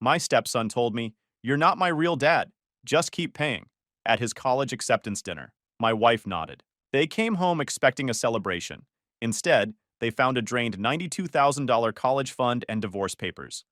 My stepson told me, "You're not my real dad. Just keep paying." At his college acceptance dinner, my wife nodded. They came home expecting a celebration. Instead, they found a drained $92,000 college fund and divorce papers.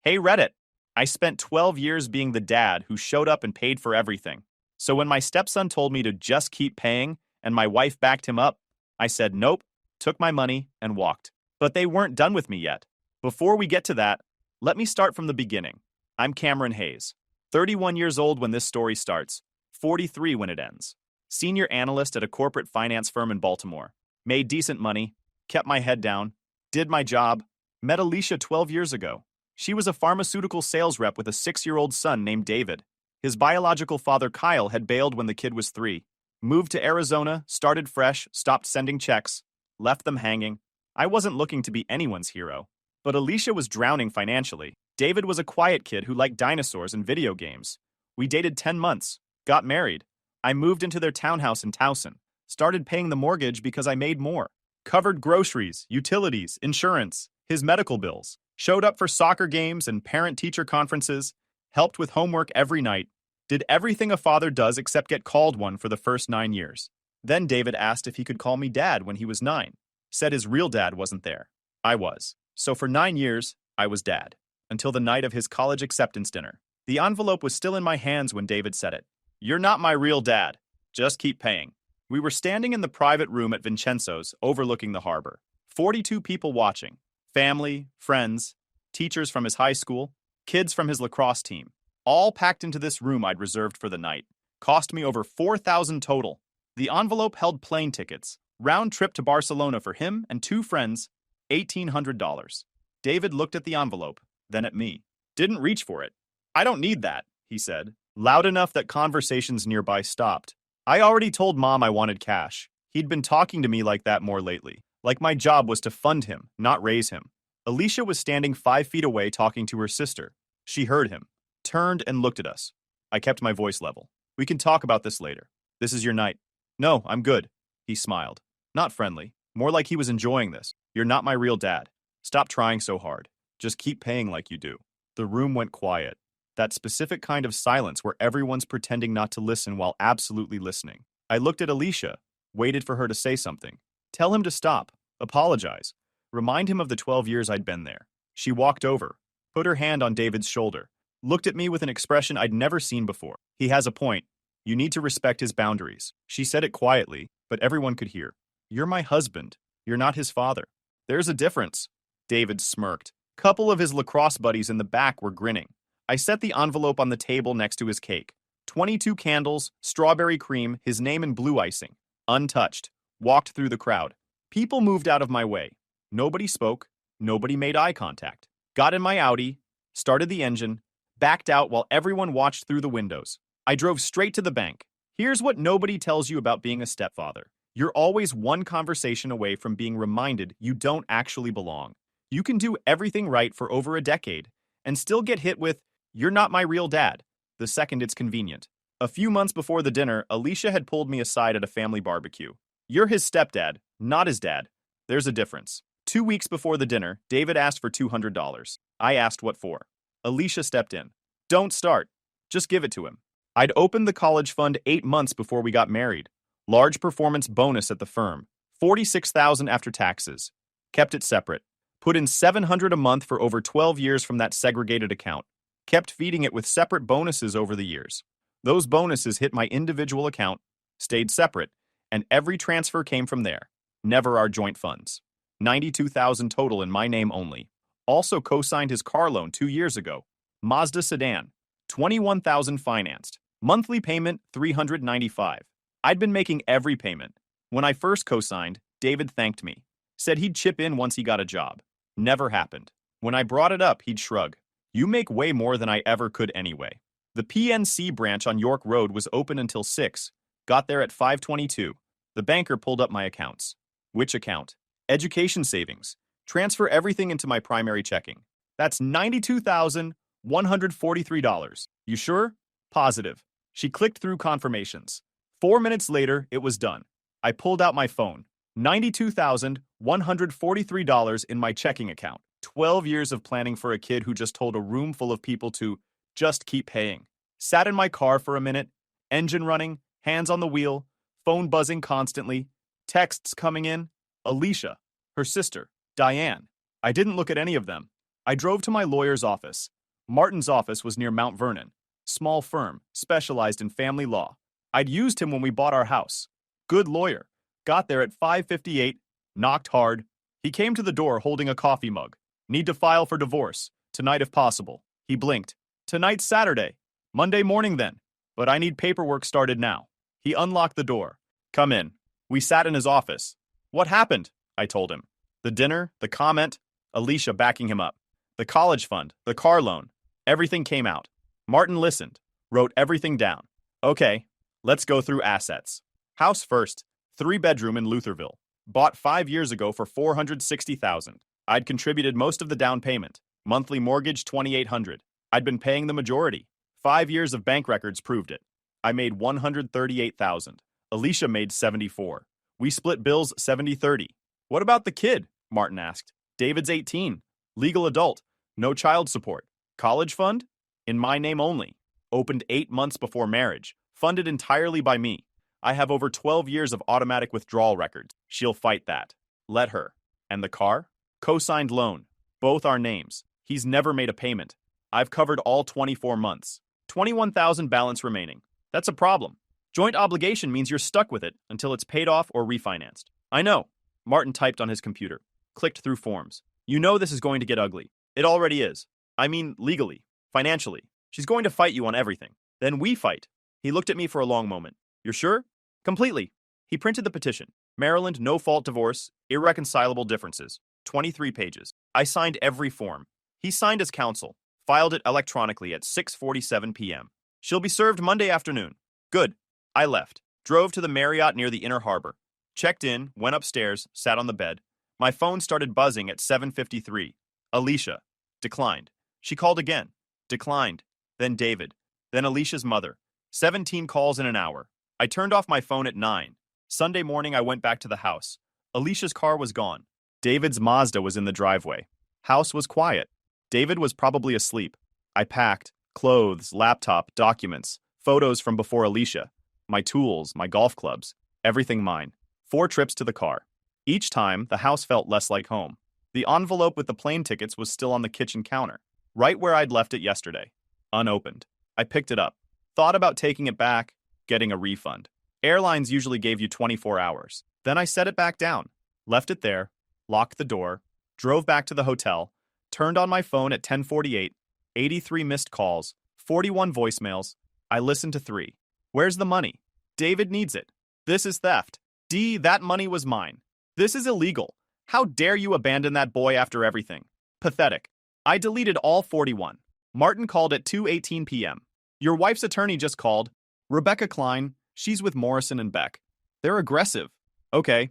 Hey Reddit, I spent 12 years being the dad who showed up and paid for everything. So when my stepson told me to just keep paying and my wife backed him up, I said nope, took my money, and walked. But they weren't done with me yet. Before we get to that, let me start from the beginning. I'm Cameron Hayes, 31 years old when this story starts, 43 when it ends. Senior analyst at a corporate finance firm in Baltimore. Made decent money, kept my head down, did my job, met Alicia 12 years ago. She was a pharmaceutical sales rep with a 6-year-old son named David. His biological father, Kyle, had bailed when the kid was 3. Moved to Arizona, started fresh, stopped sending checks, left them hanging. I wasn't looking to be anyone's hero. But Alicia was drowning financially. David was a quiet kid who liked dinosaurs and video games. We dated 10 months, got married. I moved into their townhouse in Towson, started paying the mortgage because I made more. Covered groceries, utilities, insurance, his medical bills. Showed up for soccer games and parent-teacher conferences, helped with homework every night, did everything a father does except get called one for the first 9 years. Then David asked if he could call me dad when he was 9. Said his real dad wasn't there. I was. So for 9 years, I was dad. Until the night of his college acceptance dinner. The envelope was still in my hands when David said it. "You're not my real dad. Just keep paying." We were standing in the private room at Vincenzo's, overlooking the harbor. 42 people watching. Family, friends, teachers from his high school, kids from his lacrosse team. All packed into this room I'd reserved for the night. Cost me over $4,000 total. The envelope held plane tickets. Round trip to Barcelona for him and 2 friends. $1,800. David looked at the envelope, then at me. Didn't reach for it. "I don't need that," he said, loud enough that conversations nearby stopped. I already told Mom I wanted cash. He'd been talking to me like that more lately. Like my job was to fund him, not raise him. Alicia was standing 5 feet away talking to her sister. She heard him, turned and looked at us. I kept my voice level. "We can talk about this later. This is your night." "No, I'm good." He smiled. Not friendly. More like he was enjoying this. "You're not my real dad. Stop trying so hard. Just keep paying like you do." The room went quiet. That specific kind of silence where everyone's pretending not to listen while absolutely listening. I looked at Alicia, waited for her to say something. Tell him to stop, apologize, remind him of the 12 years I'd been there. She walked over, put her hand on David's shoulder, looked at me with an expression I'd never seen before. "He has a point. You need to respect his boundaries." She said it quietly, but everyone could hear. "You're my husband. You're not his father." "There's a difference." David smirked. Couple of his lacrosse buddies in the back were grinning. I set the envelope on the table next to his cake. 22 candles, strawberry cream, his name in blue icing. Untouched. Walked through the crowd. People moved out of my way. Nobody spoke. Nobody made eye contact. Got in my Audi, started the engine, backed out while everyone watched through the windows. I drove straight to the bank. Here's what nobody tells you about being a stepfather. You're always one conversation away from being reminded you don't actually belong. You can do everything right for over a decade and still get hit with, "You're not my real dad," the second it's convenient. A few months before the dinner, Alicia had pulled me aside at a family barbecue. "You're his stepdad, not his dad. There's a difference." 2 weeks before the dinner, David asked for $200. I asked what for. Alicia stepped in. "Don't start. Just give it to him." I'd opened the college fund 8 months before we got married. Large performance bonus at the firm. $46,000 after taxes. Kept it separate. Put in $700 a month for over 12 years from that segregated account. Kept feeding it with separate bonuses over the years. Those bonuses hit my individual account, stayed separate, and every transfer came from there. Never our joint funds. $92,000 total in my name only. Also co-signed his car loan 2 years ago. Mazda sedan. $21,000 financed. Monthly payment $395. I'd been making every payment. When I first co-signed, David thanked me. Said he'd chip in once he got a job. Never happened. When I brought it up, he'd shrug. "You make way more than I ever could anyway." The PNC branch on York Road was open until 6. Got there at 5:22. The banker pulled up my accounts. Which account? Education savings. Transfer everything into my primary checking. That's $92,143. You sure? Positive. She clicked through confirmations. 4 minutes later, it was done. I pulled out my phone. $92,143 in my checking account. 12 years of planning for a kid who just told a room full of people to just keep paying. Sat in my car for a minute, engine running, hands on the wheel, phone buzzing constantly, texts coming in. Alicia, her sister, Diane. I didn't look at any of them. I drove to my lawyer's office. Martin's office was near Mount Vernon. Small firm, specialized in family law. I'd used him when we bought our house. Good lawyer. Got there at 5:58, knocked hard. He came to the door holding a coffee mug. Need to file for divorce. Tonight if possible. He blinked. Tonight's Saturday. Monday morning then. But I need paperwork started now. He unlocked the door. Come in. We sat in his office. What happened? I told him. The dinner, the comment, Alicia backing him up. The college fund, the car loan. Everything came out. Martin listened, wrote everything down. Okay, let's go through assets. House first, 3-bedroom in Lutherville. Bought 5 years ago for $460,000. I'd contributed most of the down payment. Monthly mortgage $2,800. I'd been paying the majority. 5 years of bank records proved it. I made $138,000. Alicia made $74,000. We split bills 70-30. What about the kid? Martin asked. David's 18. Legal adult. No child support. College fund? In my name only. Opened 8 months before marriage. Funded entirely by me. I have over 12 years of automatic withdrawal records. She'll fight that. Let her. And the car? Co-signed loan. Both our names. He's never made a payment. I've covered all 24 months. 21,000 balance remaining. That's a problem. Joint obligation means you're stuck with it until it's paid off or refinanced. I know. Martin typed on his computer. Clicked through forms. You know this is going to get ugly. It already is. I mean, legally. Financially. She's going to fight you on everything. Then we fight. He looked at me for a long moment. You're sure? Completely. He printed the petition. Maryland no-fault divorce, irreconcilable differences. 23 pages. I signed every form. He signed as counsel. Filed it electronically at 6:47 p.m. She'll be served Monday afternoon. Good. I left. Drove to the Marriott near the Inner Harbor. Checked in, went upstairs, sat on the bed. My phone started buzzing at 7:53. Alicia. Declined. She called again. Declined. Then David. Then Alicia's mother. 17 calls in an hour. I turned off my phone at 9. Sunday morning I went back to the house. Alicia's car was gone. David's Mazda was in the driveway. House was quiet. David was probably asleep. I packed. Clothes, laptop, documents, photos from before Alicia. My tools, my golf clubs. Everything mine. 4 trips to the car. Each time, the house felt less like home. The envelope with the plane tickets was still on the kitchen counter, right where I'd left it yesterday. Unopened. I picked it up. Thought about taking it back, getting a refund. Airlines usually gave you 24 hours. Then I set it back down, left it there, locked the door, drove back to the hotel, turned on my phone at 10:48, 83 missed calls, 41 voicemails. I listened to 3. Where's the money? David needs it. This is theft. D, that money was mine. This is illegal. How dare you abandon that boy after everything? Pathetic. I deleted all 41. Martin called at 2:18 p.m. Your wife's attorney just called. Rebecca Klein. She's with Morrison and Beck. They're aggressive. Okay.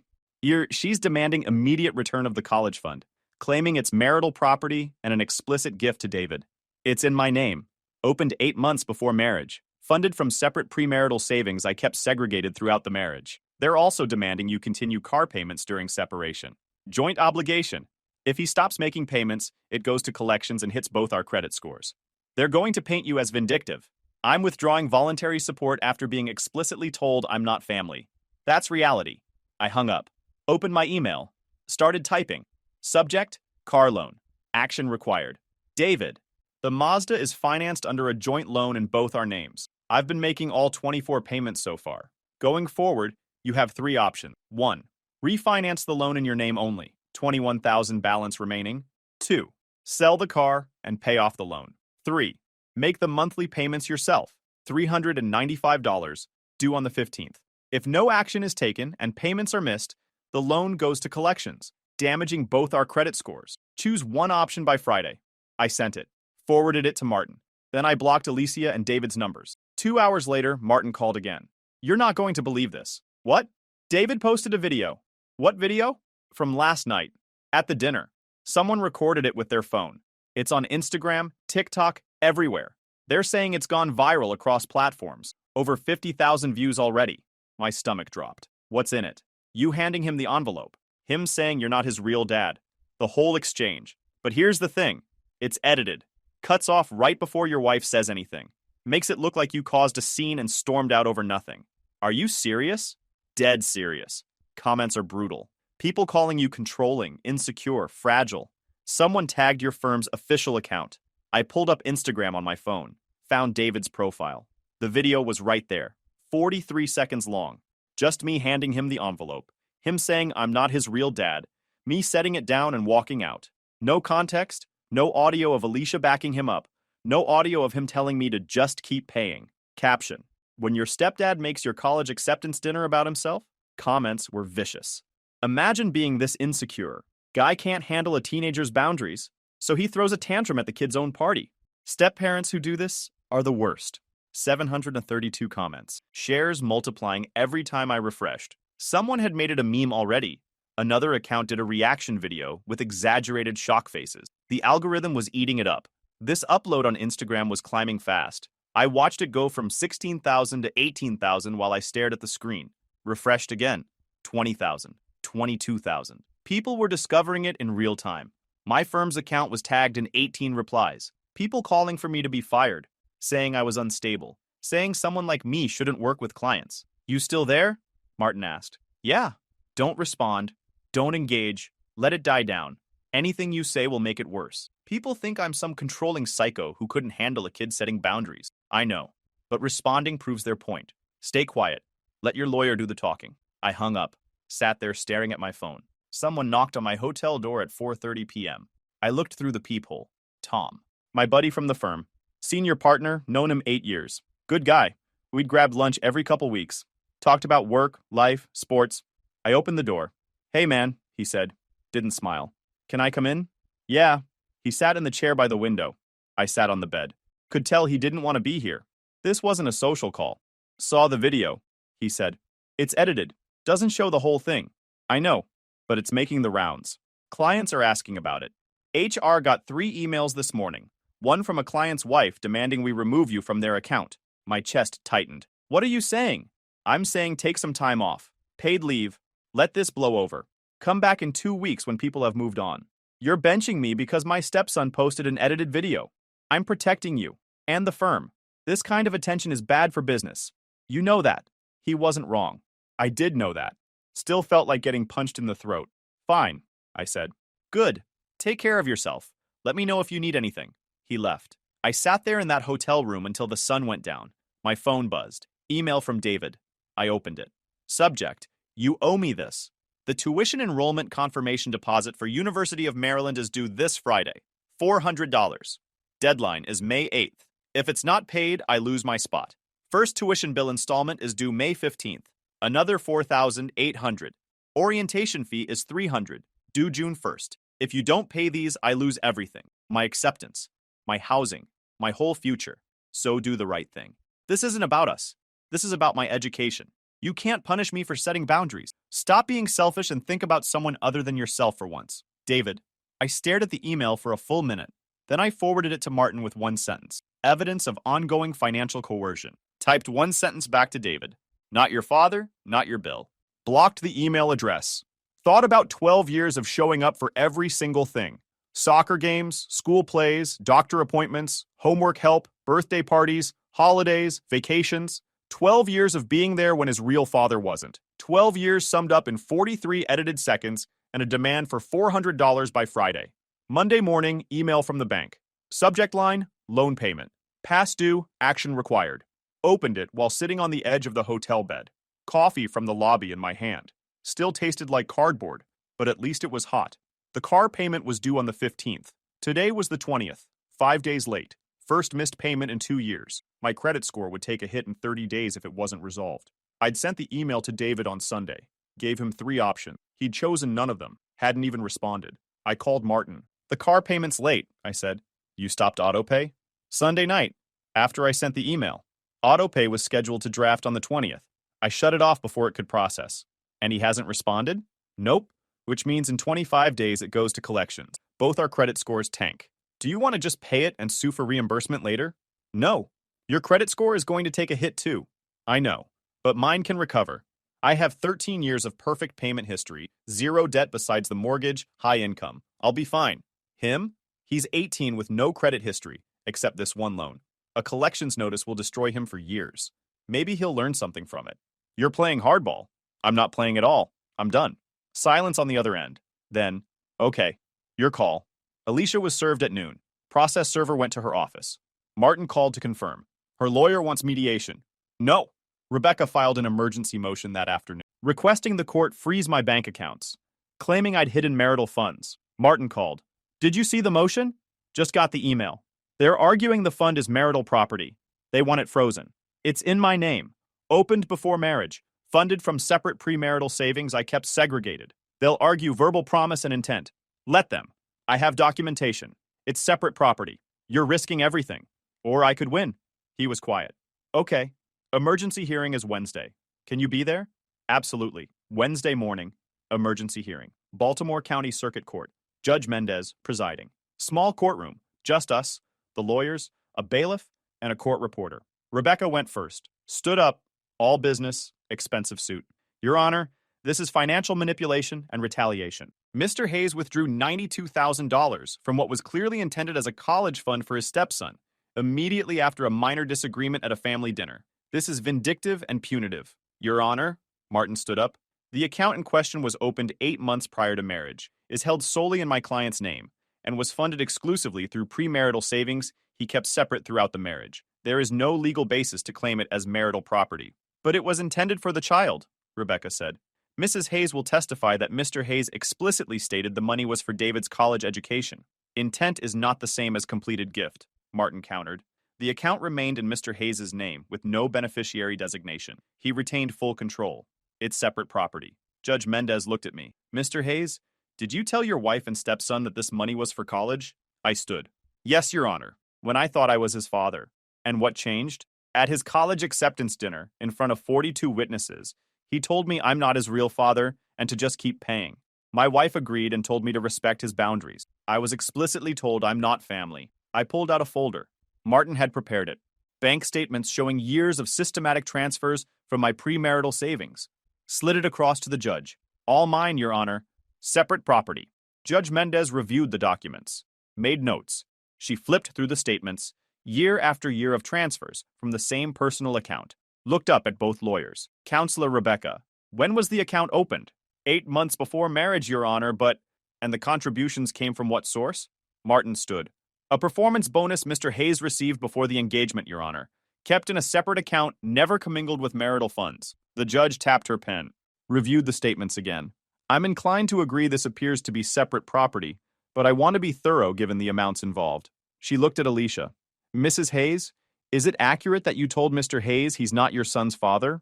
She's demanding immediate return of the college fund, claiming it's marital property and an explicit gift to David. It's in my name. Opened 8 months before marriage. Funded from separate premarital savings I kept segregated throughout the marriage. They're also demanding you continue car payments during separation. Joint obligation. If he stops making payments, it goes to collections and hits both our credit scores. They're going to paint you as vindictive. I'm withdrawing voluntary support after being explicitly told I'm not family. That's reality. I hung up. Opened my email. Started typing. Subject, car loan. Action required. David. The Mazda is financed under a joint loan in both our names. I've been making all 24 payments so far. Going forward, you have 3 options. 1. Refinance the loan in your name only. 21,000 balance remaining. 2. Sell the car and pay off the loan. 3. Make the monthly payments yourself. $395, due on the 15th. If no action is taken and payments are missed, the loan goes to collections, damaging both our credit scores. Choose one option by Friday. I sent it. Forwarded it to Martin. Then I blocked Alicia and David's numbers. 2 hours later, Martin called again. You're not going to believe this. What? David posted a video. What video? From last night. At the dinner. Someone recorded it with their phone. It's on Instagram, TikTok, everywhere. They're saying it's gone viral across platforms. Over 50,000 views already. My stomach dropped. What's in it? You handing him the envelope. Him saying you're not his real dad. The whole exchange. But here's the thing. It's edited. Cuts off right before your wife says anything. Makes it look like you caused a scene and stormed out over nothing. Are you serious? Dead serious. Comments are brutal. People calling you controlling, insecure, fragile. Someone tagged your firm's official account. I pulled up Instagram on my phone, found David's profile. The video was right there, 43 seconds long. Just me handing him the envelope, him saying I'm not his real dad, me setting it down and walking out. No context, no audio of Alicia backing him up, no audio of him telling me to just keep paying. Caption: when your stepdad makes your college acceptance dinner about himself? Comments were vicious. Imagine being this insecure. Guy can't handle a teenager's boundaries, so he throws a tantrum at the kid's own party. Step-parents who do this are the worst. 732 comments. Shares multiplying every time I refreshed. Someone had made it a meme already. Another account did a reaction video with exaggerated shock faces. The algorithm was eating it up. This upload on Instagram was climbing fast. I watched it go from 16,000 to 18,000 while I stared at the screen. Refreshed again. 20,000. 22,000. People were discovering it in real time. My firm's account was tagged in 18 replies. People calling for me to be fired, saying I was unstable, saying someone like me shouldn't work with clients. You still there? Martin asked. Yeah. Don't respond. Don't engage. Let it die down. Anything you say will make it worse. People think I'm some controlling psycho who couldn't handle a kid setting boundaries. I know. But responding proves their point. Stay quiet. Let your lawyer do the talking. I hung up, sat there staring at my phone. Someone knocked on my hotel door at 4:30 p.m. I looked through the peephole. Tom. My buddy from the firm. Senior partner, known him 8 years. Good guy. We'd grab lunch every couple weeks. Talked about work, life, sports. I opened the door. Hey man, he said. Didn't smile. Can I come in? Yeah. He sat in the chair by the window. I sat on the bed. Could tell he didn't want to be here. This wasn't a social call. Saw the video, he said. It's edited. Doesn't show the whole thing. I know, but it's making the rounds. Clients are asking about it. HR got 3 emails this morning. One from a client's wife demanding we remove you from their account. My chest tightened. What are you saying? I'm saying take some time off. Paid leave. Let this blow over. Come back in 2 weeks when people have moved on. You're benching me because my stepson posted an edited video. I'm protecting you and the firm. This kind of attention is bad for business. You know that. He wasn't wrong. I did know that. Still felt like getting punched in the throat. Fine, I said. Good. Take care of yourself. Let me know if you need anything. He left. I sat there in that hotel room until the sun went down. My phone buzzed. Email from David. I opened it. Subject: you owe me this. The tuition enrollment confirmation deposit for University of Maryland is due this Friday. $400. Deadline is May 8th. If it's not paid, I lose my spot. First tuition bill installment is due May 15th. Another $4,800. Orientation fee is $300. Due June 1st. If you don't pay these, I lose everything. My acceptance, my housing, my whole future. So do the right thing. This isn't about us. This is about my education. You can't punish me for setting boundaries. Stop being selfish and think about someone other than yourself for once. David. I stared at the email for a full minute. Then I forwarded it to Martin with one sentence. Evidence of ongoing financial coercion. Typed one sentence back to David. Not your father, not your bill. Blocked the email address. Thought about 12 years of showing up for every single thing. Soccer games, school plays, doctor appointments, homework help, birthday parties, holidays, vacations. 12 years of being there when his real father wasn't. 12 years summed up in 43 edited seconds and a demand for $400 by Friday. Monday morning, email from the bank. Subject line, loan payment. Past due, action required. Opened it while sitting on the edge of the hotel bed. Coffee from the lobby in my hand. Still tasted like cardboard, but at least it was hot. The car payment was due on the 15th. Today was the 20th, 5 days late. First missed payment in 2 years. My credit score would take a hit in 30 days if it wasn't resolved. I'd sent the email to David on Sunday. Gave him 3 options. He'd chosen none of them. Hadn't even responded. I called Martin. The car payment's late, I said. You stopped autopay? Sunday night, after I sent the email. Autopay was scheduled to draft on the 20th. I shut it off before it could process. And he hasn't responded? Nope. Which means in 25 days it goes to collections. Both our credit scores tank. Do you want to just pay it and sue for reimbursement later? No. Your credit score is going to take a hit too. I know. But mine can recover. I have 13 years of perfect payment history, 0 debt besides the mortgage, high income. I'll be fine. Him? He's 18 with no credit history, except this one loan. A collections notice will destroy him for years. Maybe he'll learn something from it. You're playing hardball. I'm not playing at all. I'm done. Silence on the other end. Then, okay, your call. Alicia was served at noon. Process server went to her office. Martin called to confirm. Her lawyer wants mediation. No. Rebecca filed an emergency motion that afternoon, requesting the court freeze my bank accounts, claiming I'd hidden marital funds. Martin called. Did you see the motion? Just got the email. They're arguing the fund is marital property. They want it frozen. It's in my name. Opened before marriage. Funded from separate premarital savings I kept segregated. They'll argue verbal promise and intent. Let them. I have documentation. It's separate property. You're risking everything. Or I could win. He was quiet. Okay. Emergency hearing is Wednesday. Can you be there? Absolutely. Wednesday morning. Emergency hearing. Baltimore County Circuit Court. Judge Mendez presiding. Small courtroom. Just us, the lawyers, a bailiff, and a court reporter. Rebecca went first. Stood up. All business. Expensive suit. Your Honor, this is financial manipulation and retaliation. Mr. Hayes withdrew $92,000 from what was clearly intended as a college fund for his stepson, immediately after a minor disagreement at a family dinner. This is vindictive and punitive. Your Honor, Martin stood up. The account in question was opened 8 months prior to marriage, is held solely in my client's name, and was funded exclusively through premarital savings he kept separate throughout the marriage. There is no legal basis to claim it as marital property. But it was intended for the child, Rebecca said. Mrs. Hayes will testify that Mr. Hayes explicitly stated the money was for David's college education. Intent is not the same as completed gift, Martin countered. The account remained in Mr. Hayes's name with no beneficiary designation. He retained full control. It's separate property. Judge Mendez looked at me. Mr. Hayes, did you tell your wife and stepson that this money was for college? I stood. Yes, Your Honor, when I thought I was his father. And what changed? At his college acceptance dinner, in front of 42 witnesses, he told me I'm not his real father and to just keep paying. My wife agreed and told me to respect his boundaries. I was explicitly told I'm not family. I pulled out a folder. Martin had prepared it. Bank statements showing years of systematic transfers from my premarital savings. Slid it across to the judge. All mine, Your Honor. Separate property. Judge Mendez reviewed the documents. Made notes. She flipped through the statements. Year after year of transfers from the same personal account. Looked up at both lawyers. Counselor Rebecca, when was the account opened? 8 months before marriage, Your Honor, but... And the contributions came from what source? Martin stood. A performance bonus Mr. Hayes received before the engagement, Your Honor. Kept in a separate account, never commingled with marital funds. The judge tapped her pen. Reviewed the statements again. I'm inclined to agree this appears to be separate property, but I want to be thorough given the amounts involved. She looked at Alicia. Mrs. Hayes, is it accurate that you told Mr. Hayes he's not your son's father?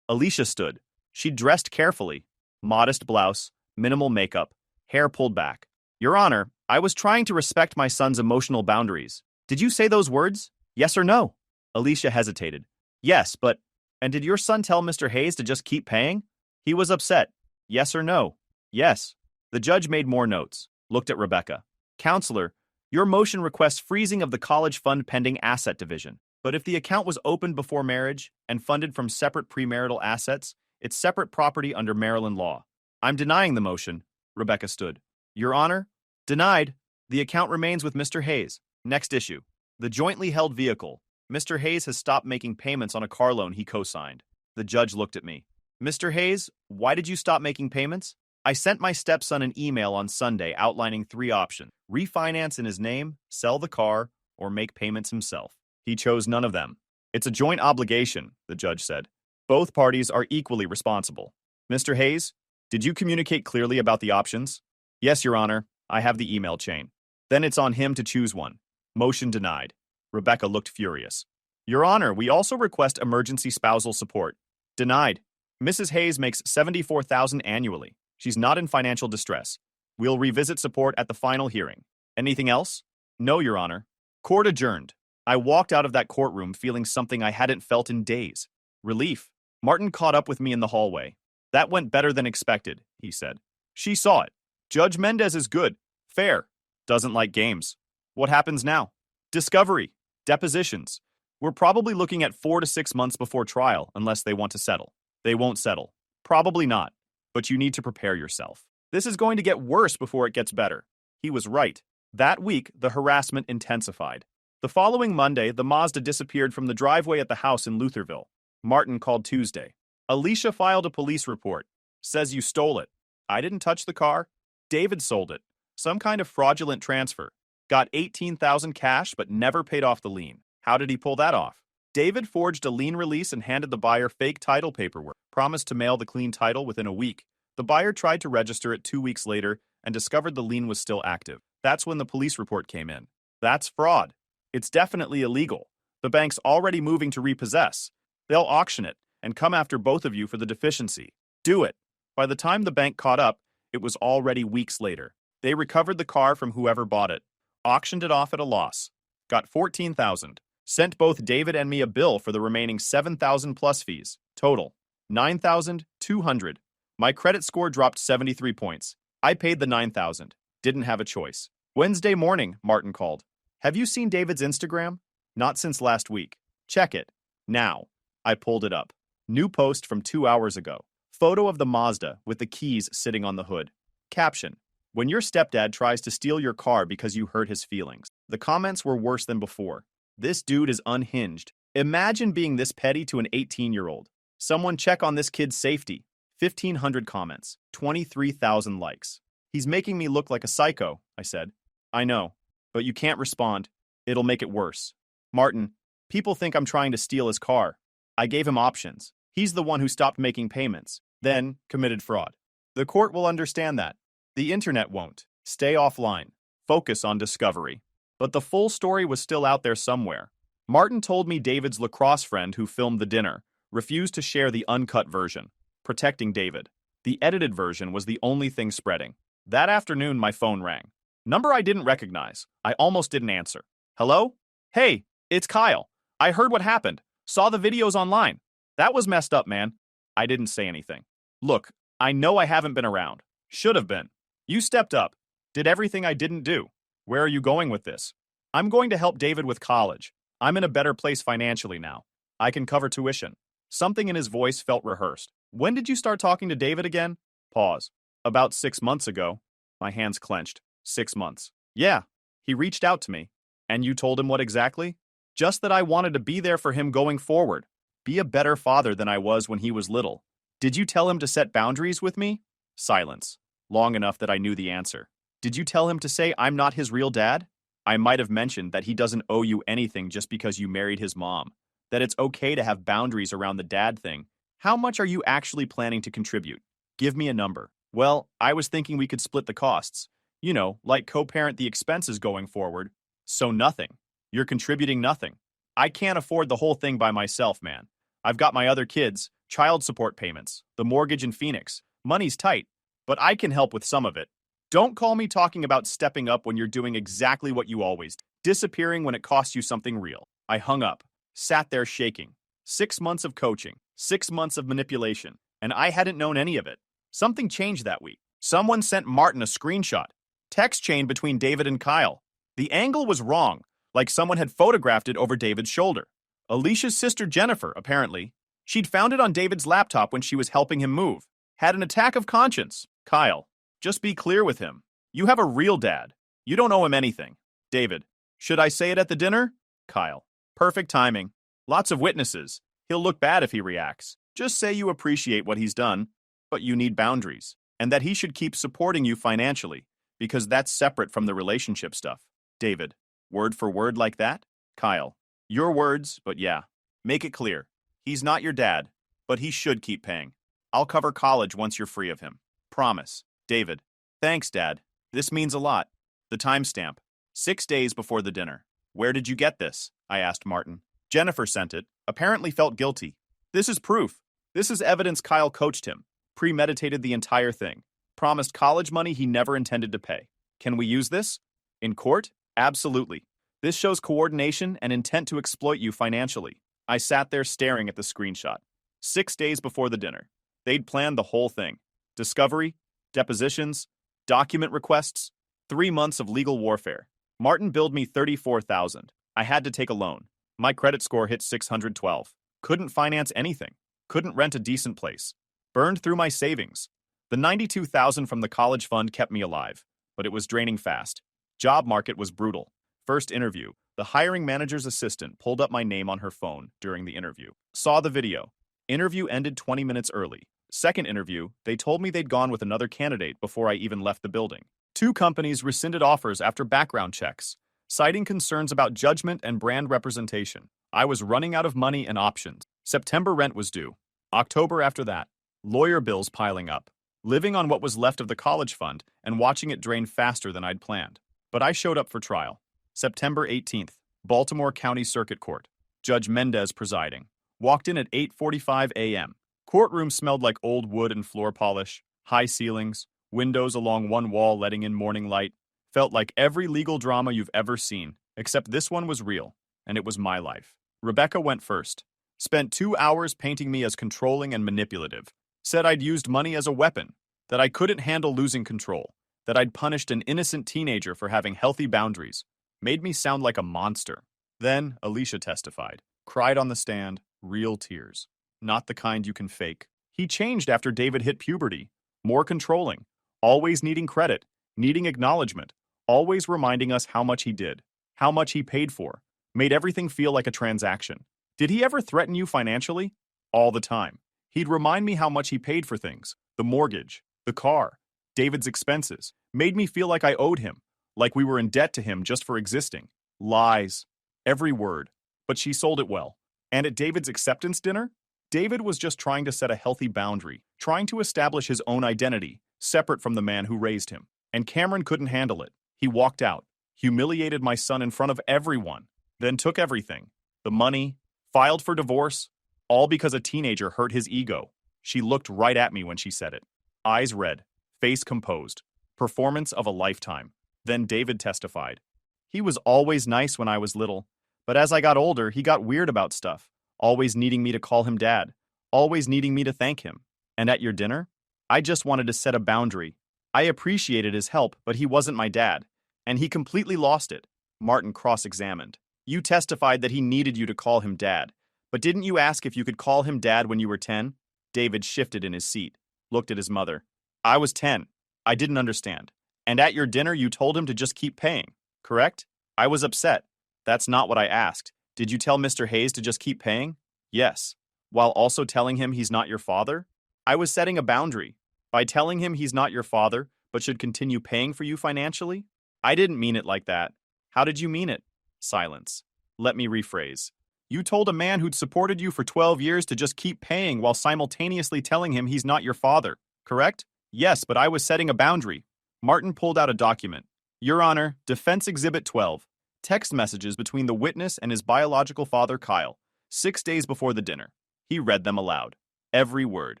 Alicia stood. She dressed carefully. Modest blouse, minimal makeup, hair pulled back. Your Honor, I was trying to respect my son's emotional boundaries. Did you say those words? Yes or no? Alicia hesitated. Yes, but... And did your son tell Mr. Hayes to just keep paying? He was upset. Yes or no? Yes. The judge made more notes. Looked at Rebecca. Counselor, your motion requests freezing of the college fund pending asset division. But if the account was opened before marriage and funded from separate premarital assets, it's separate property under Maryland law. I'm denying the motion. Rebecca stood. Your Honor, denied. The account remains with Mr. Hayes. Next issue. The jointly held vehicle. Mr. Hayes has stopped making payments on a car loan he co-signed. The judge looked at me. Mr. Hayes, why did you stop making payments? I sent my stepson an email on Sunday outlining 3 options. Refinance in his name, sell the car, or make payments himself. He chose none of them. It's a joint obligation, the judge said. Both parties are equally responsible. Mr. Hayes, did you communicate clearly about the options? Yes, Your Honor. I have the email chain. Then it's on him to choose one. Motion denied. Rebecca looked furious. Your Honor, we also request emergency spousal support. Denied. Mrs. Hayes makes $74,000 annually. She's not in financial distress. We'll revisit support at the final hearing. Anything else? No, Your Honor. Court adjourned. I walked out of that courtroom feeling something I hadn't felt in days. Relief. Martin caught up with me in the hallway. That went better than expected, he said. She saw it. Judge Mendez is good. Fair. Doesn't like games. What happens now? Discovery. Depositions. We're probably looking at 4 to 6 months before trial unless they want to settle. They won't settle. Probably not. But you need to prepare yourself. This is going to get worse before it gets better. He was right. That week, the harassment intensified. The following Monday, the Mazda disappeared from the driveway at the house in Lutherville. Martin called Tuesday. Alicia filed a police report. Says you stole it. I didn't touch the car. David sold it. Some kind of fraudulent transfer. Got $18,000 cash but never paid off the lien. How did he pull that off? David forged a lien release and handed the buyer fake title paperwork. Promised to mail the clean title within a week. The buyer tried to register it 2 weeks later and discovered the lien was still active. That's when the police report came in. That's fraud. It's definitely illegal. The bank's already moving to repossess. They'll auction it and come after both of you for the deficiency. Do it. By the time the bank caught up, it was already weeks later. They recovered the car from whoever bought it, auctioned it off at a loss, got $14,000, sent both David and me a bill for the remaining $7,000 plus fees. Total, $9,200. My credit score dropped 73 points. I paid the $9,000. Didn't have a choice. Wednesday morning, Martin called. Have you seen David's Instagram? Not since last week. Check it. Now. I pulled it up. New post from 2 hours ago. Photo of the Mazda with the keys sitting on the hood. Caption. When your stepdad tries to steal your car because you hurt his feelings. The comments were worse than before. This dude is unhinged. Imagine being this petty to an 18-year-old. Someone check on this kid's safety. 1,500 comments. 23,000 likes. He's making me look like a psycho, I said. I know, but you can't respond. It'll make it worse. Martin, people think I'm trying to steal his car. I gave him options. He's the one who stopped making payments, then committed fraud. The court will understand that. The internet won't. Stay offline. Focus on discovery. But the full story was still out there somewhere. Martin told me David's lacrosse friend who filmed the dinner refused to share the uncut version, protecting David. The edited version was the only thing spreading. That afternoon, my phone rang. Number I didn't recognize. I almost didn't answer. Hello? Hey, it's Kyle. I heard what happened. Saw the videos online. That was messed up, man. I didn't say anything. Look, I know I haven't been around. Should have been. You stepped up. Did everything I didn't do. Where are you going with this? I'm going to help David with college. I'm in a better place financially now. I can cover tuition. Something in his voice felt rehearsed. When did you start talking to David again? Pause. About 6 months ago. My hands clenched. 6 months. Yeah, he reached out to me. And you told him what exactly? Just that I wanted to be there for him going forward. Be a better father than I was when he was little. Did you tell him to set boundaries with me? Silence. Long enough that I knew the answer. Did you tell him to say I'm not his real dad? I might have mentioned that he doesn't owe you anything just because you married his mom. That it's okay to have boundaries around the dad thing. How much are you actually planning to contribute? Give me a number. Well, I was thinking we could split the costs. You know, like co-parent the expenses going forward. So nothing. You're contributing nothing. I can't afford the whole thing by myself, man. I've got my other kids, child support payments, the mortgage in Phoenix. Money's tight, but I can help with some of it. Don't call me talking about stepping up when you're doing exactly what you always do. Disappearing when it costs you something real. I hung up, sat there shaking. 6 months of coaching, 6 months of manipulation, and I hadn't known any of it. Something changed that week. Someone sent Martin a screenshot. Text chain between David and Kyle. The angle was wrong, like someone had photographed it over David's shoulder. Alicia's sister Jennifer, apparently. She'd found it on David's laptop when she was helping him move. Had an attack of conscience. Kyle, just be clear with him. You have a real dad. You don't owe him anything. David, should I say it at the dinner? Kyle, perfect timing. Lots of witnesses. He'll look bad if he reacts. Just say you appreciate what he's done, but you need boundaries, and that he should keep supporting you financially, because that's separate from the relationship stuff. David, word for word like that? Kyle, your words, but yeah. Make it clear. He's not your dad, but he should keep paying. I'll cover college once you're free of him. Promise. David, thanks, Dad. This means a lot. The timestamp. 6 days before the dinner. Where did you get this? I asked Martin. Jennifer sent it. Apparently felt guilty. This is proof. This is evidence Kyle coached him. Premeditated the entire thing. Promised college money he never intended to pay. Can we use this? In court? Absolutely. This shows coordination and intent to exploit you financially. I sat there staring at the screenshot. 6 days before the dinner. They'd planned the whole thing. Discovery, depositions, document requests, 3 months of legal warfare. Martin billed me $34,000. I had to take a loan. My credit score hit 612. Couldn't finance anything. Couldn't rent a decent place. Burned through my savings. The $92,000 from the college fund kept me alive, but it was draining fast. Job market was brutal. First interview. The hiring manager's assistant pulled up my name on her phone during the interview. Saw the video. Interview ended 20 minutes early. Second interview, they told me they'd gone with another candidate before I even left the building. Two companies rescinded offers after background checks, citing concerns about judgment and brand representation. I was running out of money and options. September rent was due. October after that. Lawyer bills piling up. Living on what was left of the college fund and watching it drain faster than I'd planned. But I showed up for trial. September 18th, Baltimore County Circuit Court. Judge Mendez presiding. Walked in at 8:45 a.m. Courtroom smelled like old wood and floor polish, high ceilings, windows along one wall letting in morning light. Felt like every legal drama you've ever seen, except this one was real, and it was my life. Rebecca went first. Spent 2 hours painting me as controlling and manipulative. Said I'd used money as a weapon, that I couldn't handle losing control, that I'd punished an innocent teenager for having healthy boundaries. Made me sound like a monster. Then Alicia testified. Cried on the stand, real tears. Not the kind you can fake. He changed after David hit puberty. More controlling. Always needing credit. Needing acknowledgement. Always reminding us how much he did. How much he paid for. Made everything feel like a transaction. Did he ever threaten you financially? All the time. He'd remind me how much he paid for things. The mortgage. The car. David's expenses. Made me feel like I owed him. Like we were in debt to him just for existing. Lies. Every word. But she sold it well. And at David's acceptance dinner, David was just trying to set a healthy boundary, trying to establish his own identity, separate from the man who raised him. And Cameron couldn't handle it. He walked out, humiliated my son in front of everyone, then took everything. The money, filed for divorce, all because a teenager hurt his ego. She looked right at me when she said it. Eyes red, face composed. Performance of a lifetime. Then David testified. He was always nice when I was little, but as I got older, he got weird about stuff, always needing me to call him dad, always needing me to thank him. And at your dinner? I just wanted to set a boundary. I appreciated his help, but he wasn't my dad, and he completely lost it. Martin cross-examined. You testified that he needed you to call him dad, but didn't you ask if you could call him dad when you were 10? David shifted in his seat, looked at his mother. I was 10. I didn't understand. And at your dinner, you told him to just keep paying, correct? I was upset. That's not what I asked. Did you tell Mr. Hayes to just keep paying? Yes. While also telling him he's not your father? I was setting a boundary. By telling him he's not your father, but should continue paying for you financially? I didn't mean it like that. How did you mean it? Silence. Let me rephrase. You told a man who'd supported you for 12 years to just keep paying while simultaneously telling him he's not your father, correct? Yes, but I was setting a boundary. Martin pulled out a document. Your Honor, Defense Exhibit 12. Text messages between the witness and his biological father, Kyle, 6 days before the dinner. He read them aloud. Every word.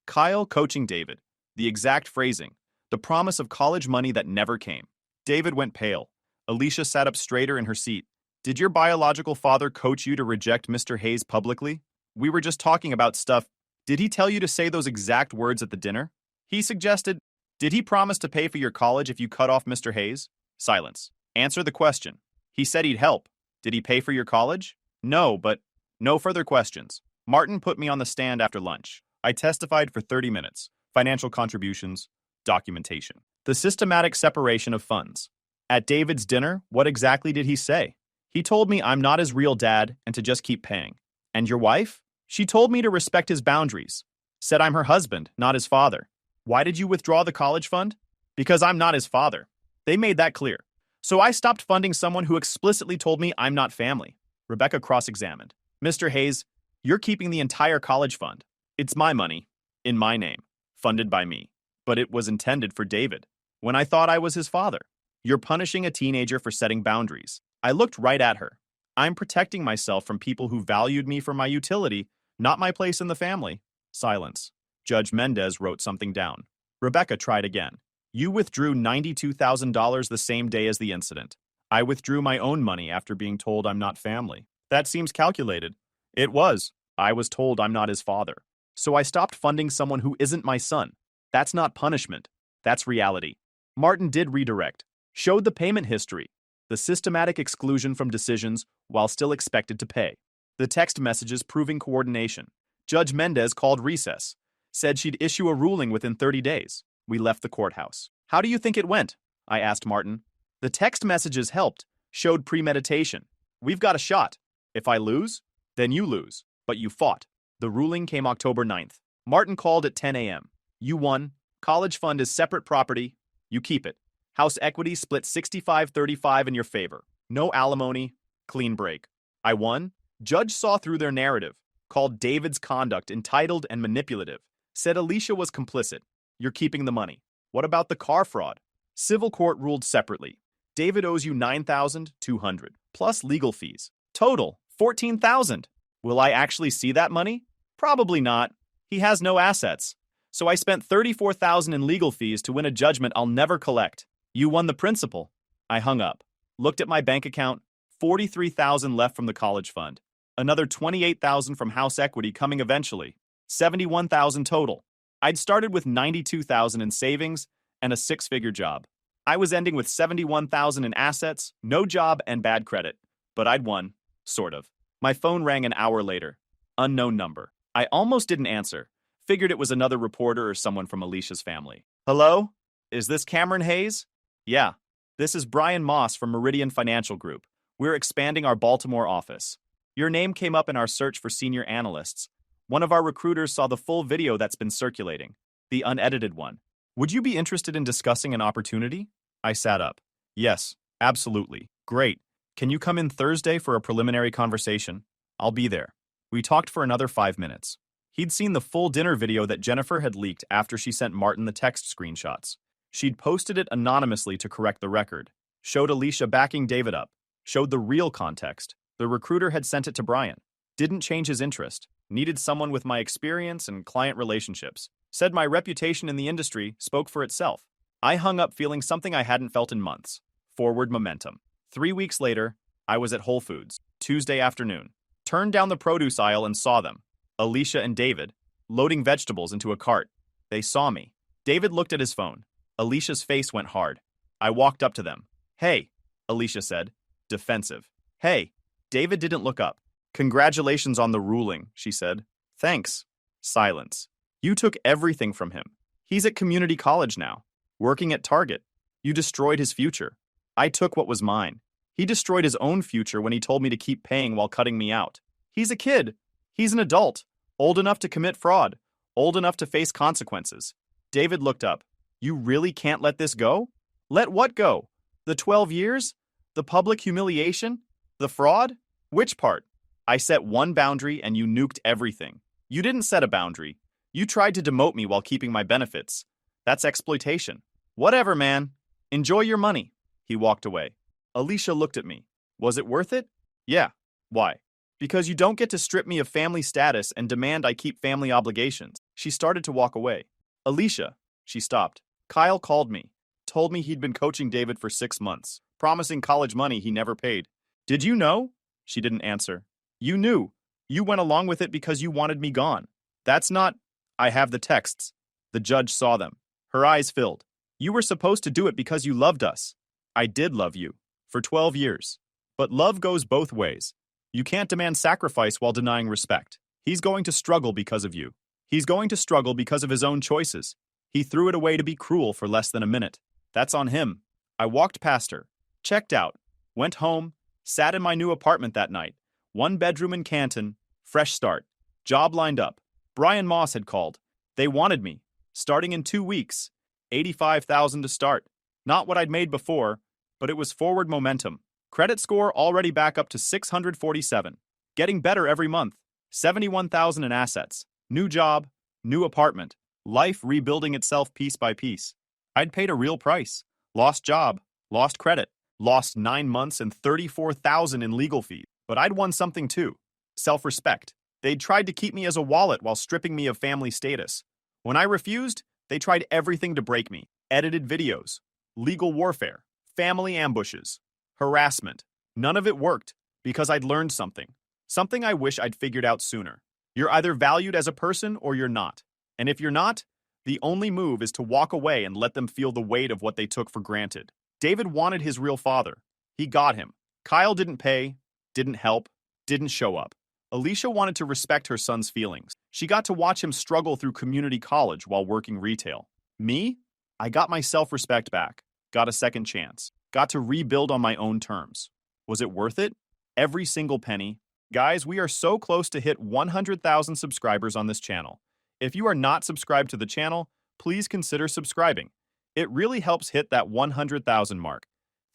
Kyle coaching David. The exact phrasing. The promise of college money that never came. David went pale. Alicia sat up straighter in her seat. Did your biological father coach you to reject Mr. Hayes publicly? We were just talking about stuff. Did he tell you to say those exact words at the dinner? He suggested, did he promise to pay for your college if you cut off Mr. Hayes? Silence. Answer the question. He said he'd help. Did he pay for your college? No, but no further questions. Martin put me on the stand after lunch. I testified for 30 minutes. Financial contributions, documentation. The systematic separation of funds. At David's dinner, what exactly did he say? He told me I'm not his real dad and to just keep paying. And your wife? She told me to respect his boundaries. Said I'm her husband, not his father. Why did you withdraw the college fund? Because I'm not his father. They made that clear. So I stopped funding someone who explicitly told me I'm not family. Rebecca cross-examined. Mr. Hayes, you're keeping the entire college fund. It's my money, in my name, funded by me. But it was intended for David, when I thought I was his father. You're punishing a teenager for setting boundaries. I looked right at her. I'm protecting myself from people who valued me for my utility, not my place in the family. Silence. Judge Mendez wrote something down. Rebecca tried again. You withdrew $92,000 the same day as the incident. I withdrew my own money after being told I'm not family. That seems calculated. It was. I was told I'm not his father. So I stopped funding someone who isn't my son. That's not punishment. That's reality. Martin did redirect. Showed the payment history. The systematic exclusion from decisions while still expected to pay. The text messages proving coordination. Judge Mendez called recess. Said she'd issue a ruling within 30 days. We left the courthouse. How do you think it went? I asked Martin. The text messages helped, showed premeditation. We've got a shot. If I lose, then you lose. But you fought. The ruling came October 9th. Martin called at 10 a.m. You won. College fund is separate property. You keep it. House equity split 65-35 in your favor. No alimony. Clean break. I won. Judge saw through their narrative, called David's conduct entitled and manipulative, said Alicia was complicit. You're keeping the money. What about the car fraud? Civil court ruled separately. David owes you $9,200, plus legal fees. Total, $14,000. Will I actually see that money? Probably not. He has no assets. So I spent $34,000 in legal fees to win a judgment I'll never collect. You won the principal. I hung up. Looked at my bank account. $43,000 left from the college fund. Another $28,000 from house equity coming eventually. $71,000 total. I'd started with $92,000 in savings and a six-figure job. I was ending with $71,000 in assets, no job, and bad credit. But I'd won. Sort of. My phone rang an hour later. Unknown number. I almost didn't answer. Figured it was another reporter or someone from Alicia's family. Hello? Is this Cameron Hayes? Yeah. This is Brian Moss from Meridian Financial Group. We're expanding our Baltimore office. Your name came up in our search for senior analysts. One of our recruiters saw the full video that's been circulating, the unedited one. Would you be interested in discussing an opportunity? I sat up. Yes, absolutely. Great. Can you come in Thursday for a preliminary conversation? I'll be there. We talked for another 5 minutes. He'd seen the full dinner video that Jennifer had leaked after she sent Martin the text screenshots. She'd posted it anonymously to correct the record. Showed Alicia backing David up. Showed the real context. The recruiter had sent it to Brian. Didn't change his interest. Needed someone with my experience and client relationships. Said my reputation in the industry spoke for itself. I hung up feeling something I hadn't felt in months. Forward momentum. 3 weeks later, I was at Whole Foods, Tuesday afternoon. Turned down the produce aisle and saw them, Alicia and David, loading vegetables into a cart. They saw me. David looked at his phone. Alicia's face went hard. I walked up to them. Hey, Alicia said, defensive. Hey. David didn't look up. Congratulations on the ruling, she said. Thanks. Silence. You took everything from him. He's at community college now, working at Target. You destroyed his future. I took what was mine. He destroyed his own future when he told me to keep paying while cutting me out. He's a kid. He's an adult, old enough to commit fraud, old enough to face consequences. David looked up. You really can't let this go? Let what go? The 12 years? The public humiliation? The fraud? Which part? I set one boundary and you nuked everything. You didn't set a boundary. You tried to demote me while keeping my benefits. That's exploitation. Whatever, man. Enjoy your money. He walked away. Alicia looked at me. Was it worth it? Yeah. Why? Because you don't get to strip me of family status and demand I keep family obligations. She started to walk away. Alicia. She stopped. Kyle called me. Told me he'd been coaching David for 6 months, promising college money he never paid. Did you know? She didn't answer. You knew. You went along with it because you wanted me gone. That's not... I have the texts. The judge saw them. Her eyes filled. You were supposed to do it because you loved us. I did love you. For 12 years. But love goes both ways. You can't demand sacrifice while denying respect. He's going to struggle because of you. He's going to struggle because of his own choices. He threw it away to be cruel for less than a minute. That's on him. I walked past her. Checked out. Went home. Sat in my new apartment that night. 1 bedroom in Canton. Fresh start. Job lined up. Brian Moss had called. They wanted me. Starting in 2 weeks. $85,000 to start. Not what I'd made before, but it was forward momentum. Credit score already back up to 647. Getting better every month. $71,000 in assets. New job. New apartment. Life rebuilding itself piece by piece. I'd paid a real price. Lost job. Lost credit. Lost 9 months and $34,000 in legal fees. But I'd won something too. Self-respect. They'd tried to keep me as a wallet while stripping me of family status. When I refused, they tried everything to break me. Edited videos. Legal warfare. Family ambushes. Harassment. None of it worked because I'd learned something. Something I wish I'd figured out sooner. You're either valued as a person or you're not. And if you're not, the only move is to walk away and let them feel the weight of what they took for granted. David wanted his real father. He got him. Kyle didn't pay, didn't help, didn't show up. Alicia wanted to respect her son's feelings. She got to watch him struggle through community college while working retail. Me? I got my self-respect back. Got a second chance. Got to rebuild on my own terms. Was it worth it? Every single penny. Guys, we are so close to hit 100,000 subscribers on this channel. If you are not subscribed to the channel, please consider subscribing. It really helps hit that 100,000 mark.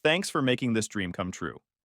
Thanks for making this dream come true.